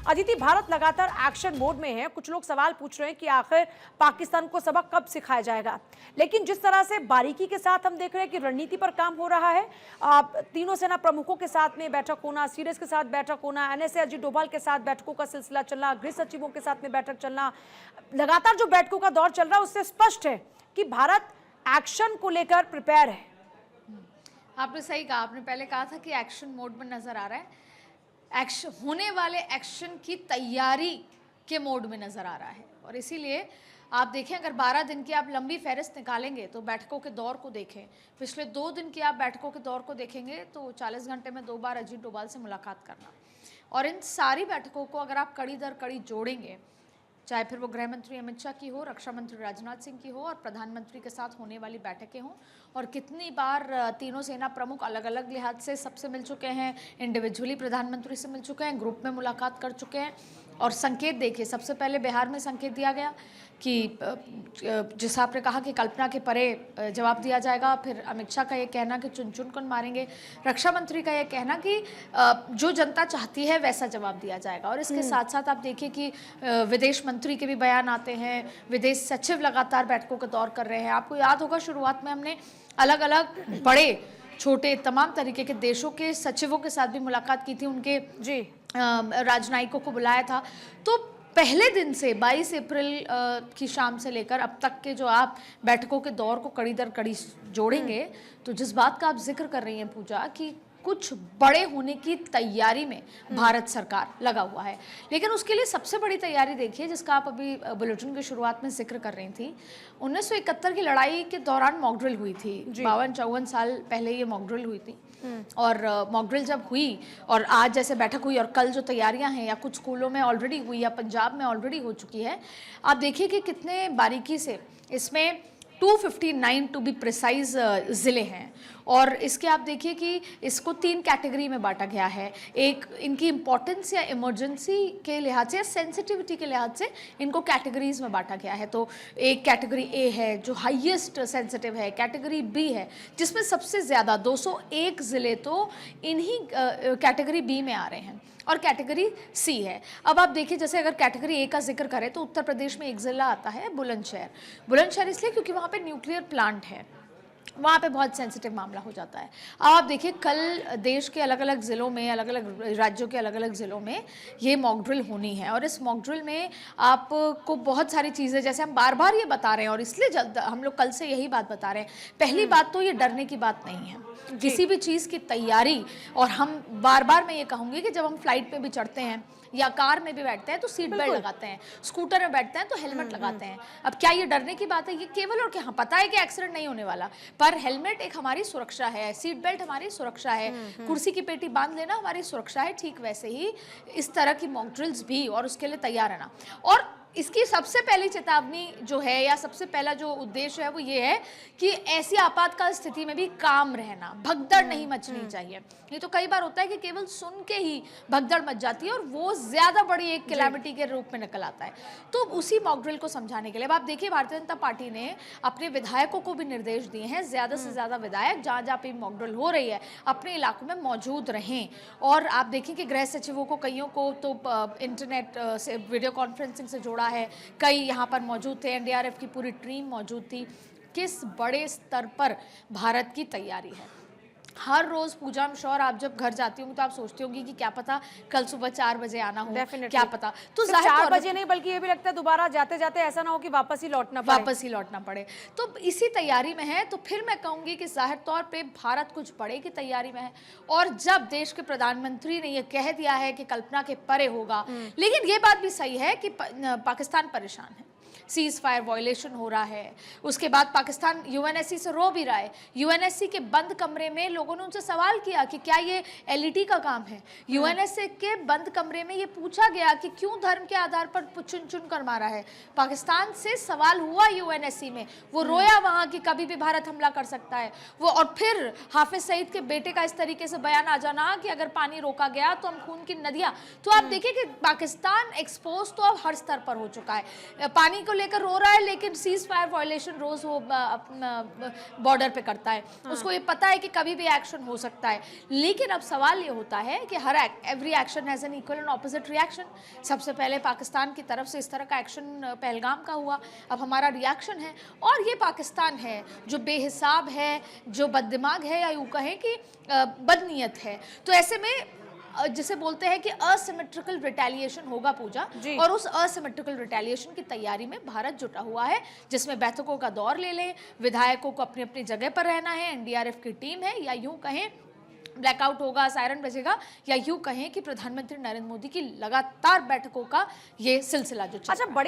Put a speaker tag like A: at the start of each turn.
A: अदिति, भारत लगातार action mode में है। कुछ लोग सवाल पूछ रहे हैं कि आखिर पाकिस्तान को सबक कब सिखाया जाएगा। लेकिन जिस तरह से बारीकी के साथ हम देख रहे हैं कि रणनीति पर काम हो रहा है, तीनों सेना प्रमुखों के साथ में बैठक होना, सीडीएस के साथ बैठक होना, एनएसए अजीत डोभाल के साथ बैठकों का सिलसिला चलना, गृह सचिवों के साथ में बैठक चलना, लगातार जो बैठकों का दौर चल रहा है उससे स्पष्ट है कि भारत एक्शन को लेकर प्रिपेयर है।
B: आपने सही कहा। आपने पहले कहा था कि एक्शन मोड में नजर आ रहा है। एक्शन होने वाले एक्शन की तैयारी के मोड में नजर आ रहा है। और इसीलिए आप देखें, अगर 12 दिन की आप लंबी फहरिस्त निकालेंगे तो बैठकों के दौर को देखें, पिछले 2 दिन की आप बैठकों के दौर को देखेंगे तो 40 घंटे में 2 बार अजीत डोभाल से मुलाकात करना, और इन सारी बैठकों को अगर आप कड़ी दर कड़ी जोड़ेंगे, चाहे फिर वो गृह मंत्री अमित शाह की हो, रक्षा मंत्री राजनाथ सिंह की हो, और प्रधानमंत्री के साथ होने वाली बैठकें हों, और कितनी बार तीनों सेना प्रमुख अलग अलग लिहाज से सबसे मिल चुके हैं, इंडिविजुअली प्रधानमंत्री से मिल चुके हैं, ग्रुप में मुलाकात कर चुके हैं। और संकेत देखिए, सबसे पहले बिहार में संकेत दिया गया कि जिस आपने कहा कि कल्पना के परे जवाब दिया जाएगा, फिर अमित शाह का ये कहना कि चुन चुन कर मारेंगे, रक्षा मंत्री का ये कहना कि जो जनता चाहती है वैसा जवाब दिया जाएगा। और इसके साथ साथ आप देखिए कि विदेश मंत्री के भी बयान आते हैं, विदेश सचिव लगातार बैठकों का दौर कर रहे हैं। आपको याद होगा शुरुआत में हमने अलग अलग बड़े छोटे तमाम तरीके के देशों के सचिवों के साथ भी मुलाकात की थी, उनके राजनयिकों को बुलाया था। तो पहले दिन से 22 अप्रैल की शाम से लेकर अब तक के जो आप बैठकों के दौर को कड़ी दर कड़ी जोड़ेंगे, तो जिस बात का आप जिक्र कर रही हैं पूजा, कि कुछ बड़े होने की तैयारी में भारत सरकार लगा हुआ है। लेकिन उसके लिए सबसे बड़ी तैयारी देखिए, जिसका आप अभी बुलेटिन की शुरुआत में जिक्र कर रही थी, 1971 की लड़ाई के दौरान मॉक ड्रिल हुई थी। 52-54 साल पहले ये मॉक ड्रिल हुई थी। और मॉक ड्रिल जब हुई और आज जैसे बैठक हुई और कल जो तैयारियां हैं, या कुछ स्कूलों में ऑलरेडी हुई या पंजाब में ऑलरेडी हो चुकी है, आप देखिए कि कितने बारीकी से इसमें 259 टू बी प्रिसाइज ज़िले हैं। और इसके आप देखिए कि इसको 3 कैटेगरी में बांटा गया है। एक इनकी इम्पोर्टेंस या इमरजेंसी के लिहाज से या सेंसिटिविटी के लिहाज से इनको कैटेगरीज में बांटा गया है। तो एक कैटेगरी ए है जो हाईएस्ट सेंसिटिव है, कैटेगरी बी है जिसमें सबसे ज़्यादा 201 ज़िले तो इन्हीं कैटेगरी बी में आ रहे हैं, और कैटेगरी सी है। अब आप देखिए, जैसे अगर कैटेगरी ए का जिक्र करें तो उत्तर प्रदेश में एक ज़िला आता है बुलंदशहर। बुलंदशहर इसलिए क्योंकि वहाँ पे न्यूक्लियर प्लांट है, वहाँ पे बहुत सेंसिटिव मामला हो जाता है। अब आप देखिए, कल देश के अलग अलग ज़िलों में, अलग अलग राज्यों के अलग अलग ज़िलों में ये मॉक ड्रिल होनी है। और इस मॉक ड्रिल में आपको बहुत सारी चीज़ें, जैसे हम बार बार ये बता रहे हैं और इसलिए हम लोग कल से यही बात बता रहे हैं, पहली बात तो ये डरने की बात नहीं है किसी भी चीज़ की तैयारी। और हम बार बार मैं ये कहूँगी कि जब हम फ्लाइट पे भी चढ़ते हैं या कार में भी बैठते हैं तो सीट बेल्ट लगाते हैं, स्कूटर में बैठते हैं तो हेलमेट लगाते हैं। अब क्या ये डरने की बात है? ये केवल और क्या, हाँ पता है कि एक्सीडेंट नहीं होने वाला, पर हेलमेट एक हमारी सुरक्षा है, सीट बेल्ट हमारी सुरक्षा है, कुर्सी की पेटी बांध लेना हमारी सुरक्षा है। ठीक वैसे ही इस तरह की मॉक ड्रिल्स भी, और उसके लिए तैयार रहना। और इसकी सबसे पहली चेतावनी जो है, या सबसे पहला जो उद्देश्य है, वो ये है कि ऐसी आपातकाल स्थिति में भी काम रहना, भगदड़ नहीं मचनी चाहिए। ये तो कई बार होता है कि केवल सुन के ही भगदड़ मच जाती है और वो ज्यादा बड़ी एक कैलामिटी के रूप में निकल आता है। तो उसी मॉक ड्रिल को समझाने के लिए अब आप देखिए, भारतीय जनता पार्टी ने अपने विधायकों को भी निर्देश दिए हैं, ज्यादा से ज्यादा विधायक जहां जहां पे मॉक ड्रिल हो रही है अपने इलाकों में मौजूद रहें। और आप देखिए कि गृह सचिवों को, कईयों को तो इंटरनेट से वीडियो कॉन्फ्रेंसिंग से जोड़ा है, कई यहाँ पर मौजूद थे, एनडीआरएफ की पूरी टीम मौजूद थी। किस बड़े स्तर पर भारत की तैयारी है। हर रोज पूजा में श्योर आप जब घर जाती होंगी तो आप सोचती होंगी कि क्या पता कल सुबह 4 बजे आना हो, क्या पता। तो
A: 4 बजे नहीं, बल्कि ये भी लगता है दोबारा जाते जाते ऐसा ना हो कि वापस ही लौटना पड़े।
B: तो इसी तैयारी में है। तो फिर मैं कहूंगी कि जाहिर तौर पे भारत कुछ बड़े की तैयारी में है। और जब देश के प्रधानमंत्री ने यह कह दिया है कि कल्पना के परे होगा, लेकिन ये बात भी सही है कि पाकिस्तान परेशान है, सीज फायर वायलेशन हो रहा है। उसके बाद पाकिस्तान यूएनएससी से रो भी रहा है। यूएनएससी के बंद कमरे में लोगों ने उनसे सवाल किया कि क्या ये एलईटी का काम है। यूएनएससी के बंद कमरे में ये पूछा गया कि क्यों धर्म के आधार पर चुन चुन कर मारा है। पाकिस्तान से सवाल हुआ यूएनएससी में, वो रोया वहां कि कभी भी भारत हमला कर सकता है वो। और फिर हाफिज सईद के बेटे का इस तरीके से बयान आ जाना कि अगर पानी रोका गया तो हम खून की नदियां। तो आप देखिए कि पाकिस्तान एक्सपोज तो अब हर स्तर पर हो चुका है। पानी को लेकर रो रहा है, लेकिन सीज फायर वायलेशन रोज वो बॉर्डर पे करता है। उसको ये पता है कि कभी भी एक्शन हो सकता है। लेकिन अब सवाल ये होता है कि हर every action has an equal and opposite reaction. सबसे पहले पाकिस्तान की तरफ से इस तरह का एक्शन पहलगाम का हुआ, अब हमारा रिएक्शन है। और ये पाकिस्तान है जो बेहिसाब है, जो बददिमाग है, या यूँ कहें कि बदनीयत है। तो ऐसे में जिसे बोलते हैं कि असिमेट्रिकल रिटेलिएशन होगा पूजा, और उस असिमेट्रिकल रिटेलिएशन की तैयारी में भारत जुटा हुआ है, जिसमें बैठकों का दौर ले लें, विधायकों को अपनी अपनी जगह पर रहना है, एनडीआरएफ की टीम है, या यूं कहें ब्लैकआउट होगा, सायरन बजेगा, या यूं कहें कि प्रधानमंत्री नरेंद्र मोदी की लगातार बैठकों का ये सिलसिला जो चल रहा है।